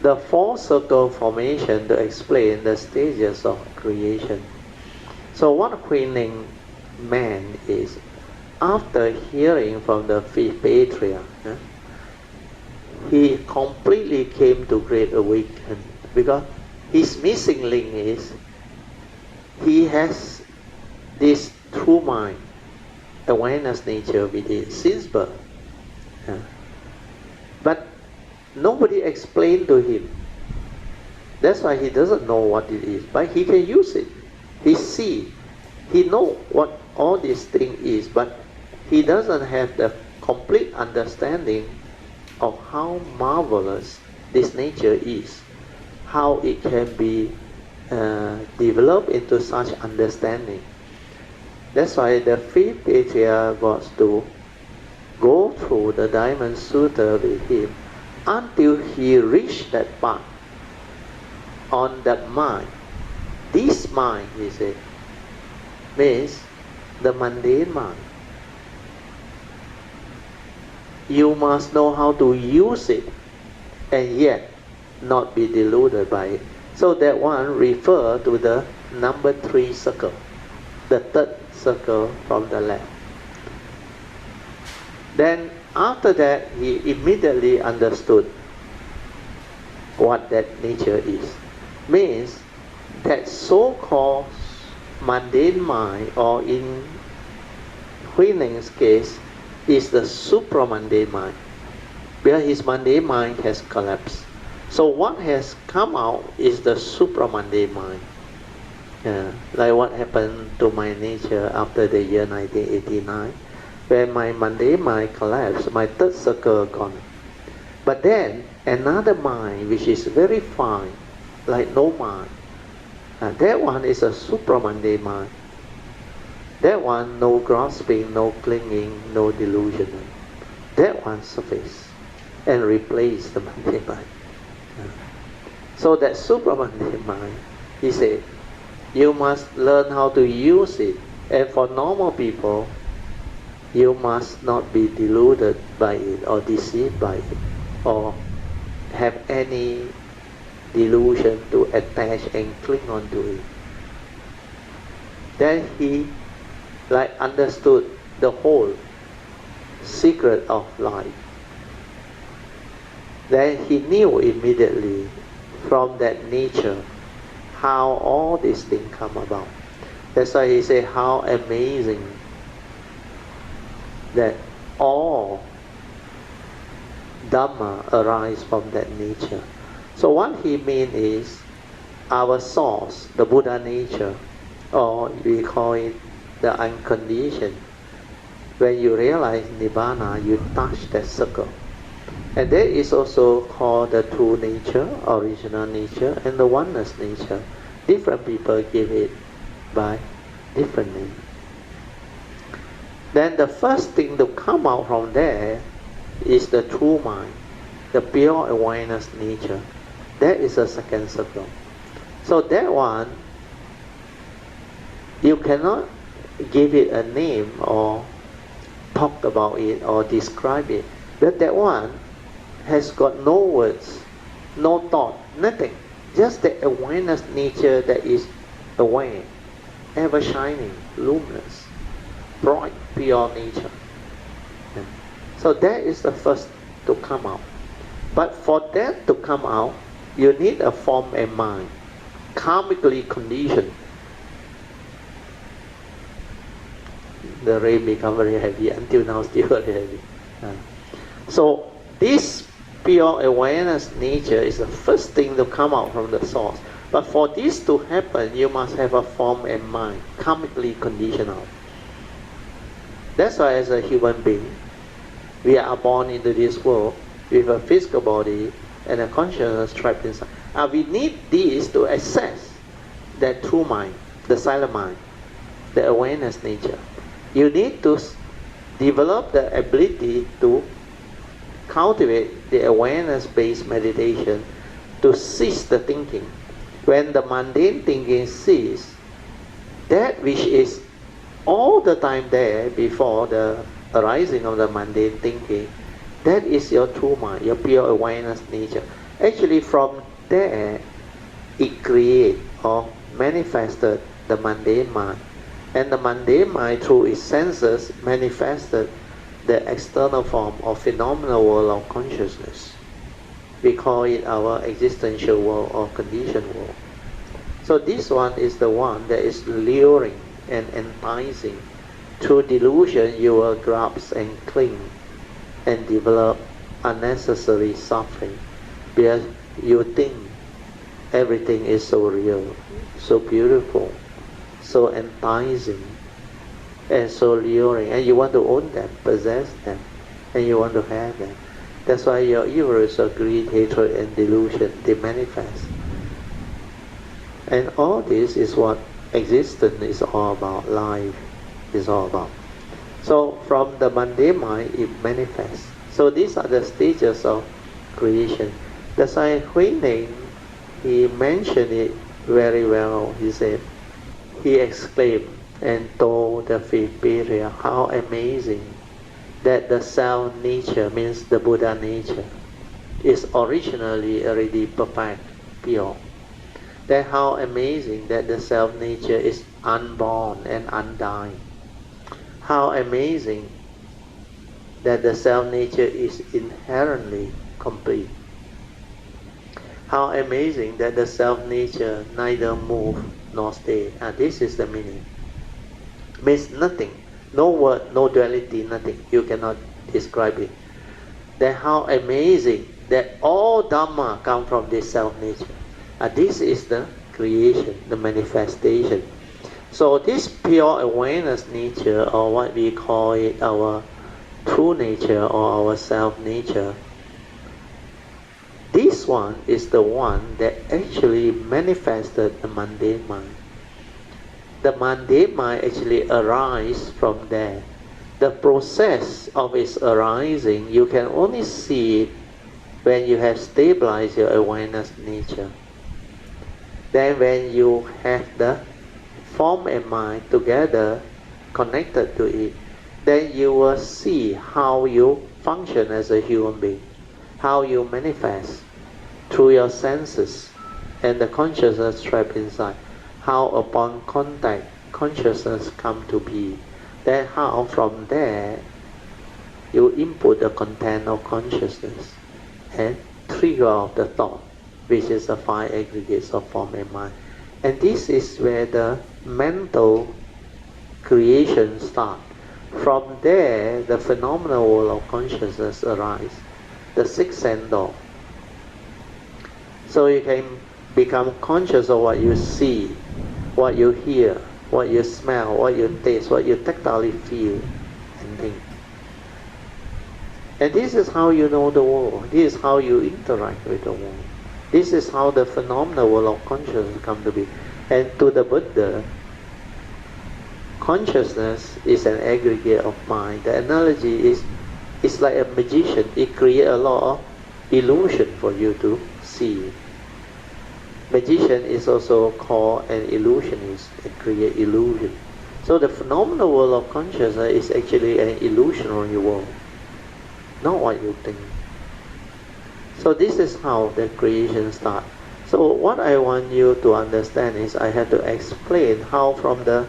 the four circle formation to explain the stages of creation. So what Huining meant is, after hearing from the fifth patriarch, he completely came to great awakening, because his missing link is he has this true mind, awareness nature within since birth. But nobody explained to him. That's why he doesn't know what it is, but he can use it. He see, he know what all this thing is, but he doesn't have the complete understanding of how marvelous this nature is, how it can be developed into such understanding. That's why the fifth patriarch was to go through the Diamond Sutra with him until he reached that part on that mind. This mind, he said, means the mundane mind. You must know how to use it and yet not be deluded by it. So that one refer to the number 3 circle, the third circle from the left. Then after that, he immediately understood what that nature is. Means that so-called mundane mind, or in Huining's case, is the supramundane mind, where his mundane mind has collapsed. So what has come out is the supramundane mind. Like what happened to my nature after the year 1989. When my mundane mind collapsed, my third circle gone. But then another mind which is very fine, like no mind, that one is a supramundane mind. That one, no grasping, no clinging, no delusion. That one surface and replace the mundane mind. So that supramundane mind, he said, you must learn how to use it. And for normal people, you must not be deluded by it or deceived by it, or have any delusion to attach and cling on to it. Then he understood the whole secret of life. Then he knew immediately from that nature how all these things come about. That's why he said how amazing that all dhamma arise from that nature. So what he means is our source, the Buddha nature, or we call it the unconditioned. When you realize Nibbana, you touch that circle. And that is also called the true nature, original nature, and the oneness nature. Different people give it by different names. Then the first thing to come out from there is the true mind, the pure awareness nature. That is the second circle. So that one, you cannot give it a name or talk about it or describe it. But that one has got no words, no thought, nothing. Just the awareness nature that is aware, ever shining, luminous, bright, pure nature. So that is the first to come out. But for that to come out, you need a form and mind, karmically conditioned. The rain become very heavy, until now still very heavy. So this pure awareness nature is the first thing to come out from the source. But for this to happen, you must have a form and mind, karmically conditional. That's why as a human being, we are born into this world with a physical body and a consciousness trapped inside. We need this to access that true mind, the silent mind, the awareness nature. You need to develop the ability to cultivate the awareness-based meditation to cease the thinking. When the mundane thinking ceases, that which is all the time there before the arising of the mundane thinking, that is your true mind, your pure awareness nature. Actually, from there, it created or manifested the mundane mind. And the mundane mind, through its senses, manifested the external form of phenomenal world of consciousness. We call it our existential world or conditioned world. So this one is the one that is luring and enticing. Through delusion, you will grasp and cling and develop unnecessary suffering because you think everything is so real, so beautiful, so enticing, and so luring, and you want to own them, possess them, and you want to have them. That's why your evils of greed, hatred, and delusion, they manifest. And all this is what existence is all about, life is all about. So from the mundane mind, it manifests. So these are the stages of creation. That's why Huineng, he mentioned it very well. He said, he exclaimed and told the superior how amazing that the self nature, means the Buddha nature, is originally already perfect, pure. That how amazing that the self nature is unborn and undying. How amazing that the self nature is inherently complete. How amazing that the self nature neither move nor stay. This is the meaning. Means nothing. No word, no duality, nothing. You cannot describe it. Then how amazing that all dhamma come from this self nature. This is the creation, the manifestation. So this pure awareness nature, or what we call it our true nature or our self nature, this one is the one that actually manifested the mundane mind. The mundane mind actually arises from there. The process of its arising, you can only see it when you have stabilized your awareness nature. Then when you have the form and mind together, connected to it, then you will see how you function as a human being, how you manifest through your senses and the consciousness trapped inside, how upon contact consciousness come to be, then how from there you input the content of consciousness and trigger of the thought, which is the five aggregates of form and mind. And this is where the mental creation starts. From there, the phenomenal world of consciousness arises, the sixth sense door. So you can become conscious of what you see, what you hear, what you smell, what you taste, what you tactilely feel and think. And this is how you know the world. This is how you interact with the world. This is how the phenomenal world of consciousness come to be. And to the Buddha, consciousness is an aggregate of mind. The analogy is it's like a magician. It creates a lot of illusion for you to see. Magician is also called an illusionist. It creates illusion. So the phenomenal world of consciousness is actually an illusionary world, not what you think. So this is how the creation starts. So what I want you to understand is I have to explain how from the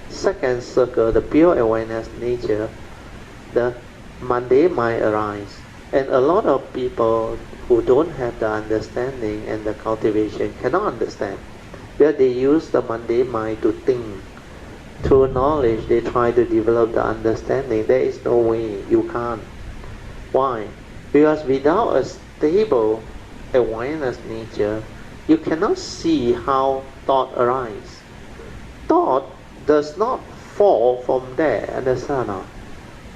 second circle, the pure awareness nature, the mundane mind arises. And a lot of people who don't have the understanding and the cultivation cannot understand. Where they use the mundane mind to think. Through knowledge, they try to develop the understanding. There is no way, you can't. Why? Because without a stable awareness nature, you cannot see how thought arises. Thought does not fall from there, understand?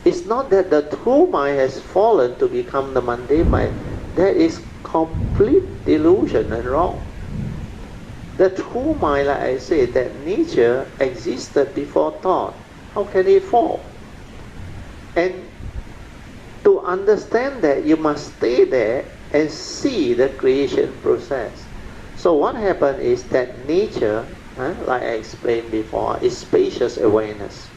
It's not that the true mind has fallen to become the mundane mind. That is complete delusion and wrong. The true mind, like I said, that nature existed before thought. How can it fall? And to understand that, you must stay there and see the creation process. So what happened is that nature, like I explained before, is spacious awareness.